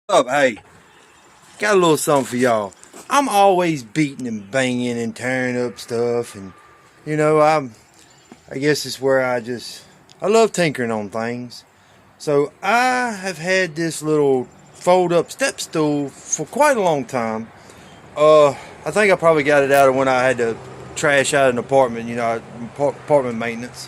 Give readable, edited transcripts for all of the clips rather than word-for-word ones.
Up, hey, got a little something for y'all. I'm always beating and banging and tearing up stuff, and you know, I guess it's where I love tinkering on things. So I have had this little fold-up step stool for quite a long time. I think I probably got it out of when I had to trash out an apartment, apartment maintenance,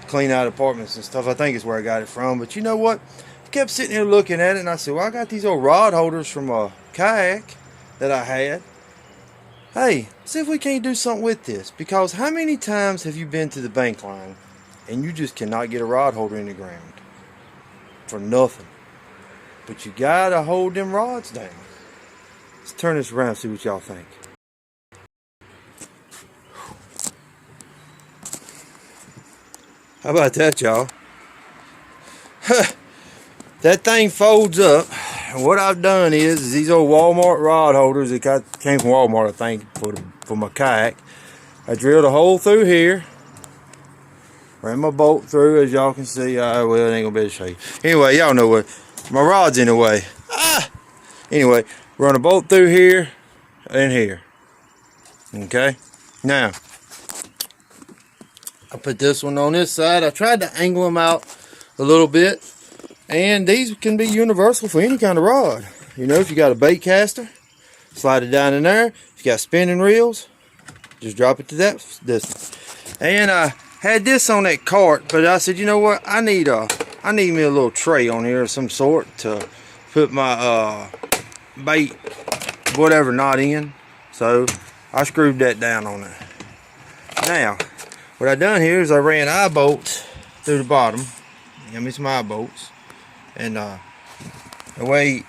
clean out apartments and stuff. I think is where I got it from. But you know what? I kept sitting here looking at it, and I said, well, I got these old rod holders from a kayak that I had. Hey, see if we can't do something with this. Because how many times have you been to the bank line and you just cannot get a rod holder in the ground for nothing? But you gotta hold them rods down. Let's turn this around and see what y'all think. How about that, y'all? That thing folds up. And what I've done is these old Walmart rod holders that came from Walmart, I think, for my kayak. I drilled a hole through here. Ran my bolt through, as y'all can see. Well, it ain't gonna be able to show you. Anyway, y'all know what. My rod's in the way. Anyway, run a bolt through here and here. Okay? Now, I put this one on this side. I tried to angle them out a little bit. And these can be universal for any kind of rod. You know, if you got a bait caster, slide it down in there. If you got spinning reels, just drop it to that distance. And I had this on that cart, but I said, you know what? I need me a little tray on here of some sort to put my bait, whatever, knot in. So I screwed that down on it. Now, what I done here is I ran eye bolts through the bottom. Got me some eye bolts. And the way,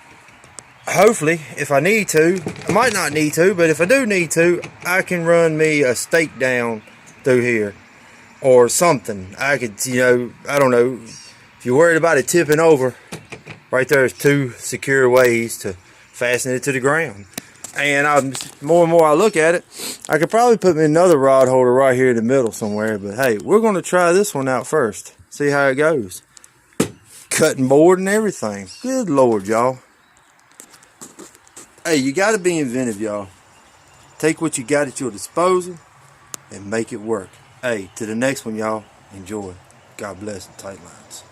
hopefully, if I need to, I might not need to, but if I do need to, I can run me a stake down through here or something. I could, I don't know, if you're worried about it tipping over, right there's two secure ways to fasten it to the ground. And more and more I look at it, I could probably put me another rod holder right here in the middle somewhere, but hey, we're going to try this one out first, see how it goes. Cutting board and everything. Good Lord, y'all. Hey, you got to be inventive, y'all. Take what you got at your disposal and make it work. Hey, to the next one, y'all. Enjoy. God bless and tight lines.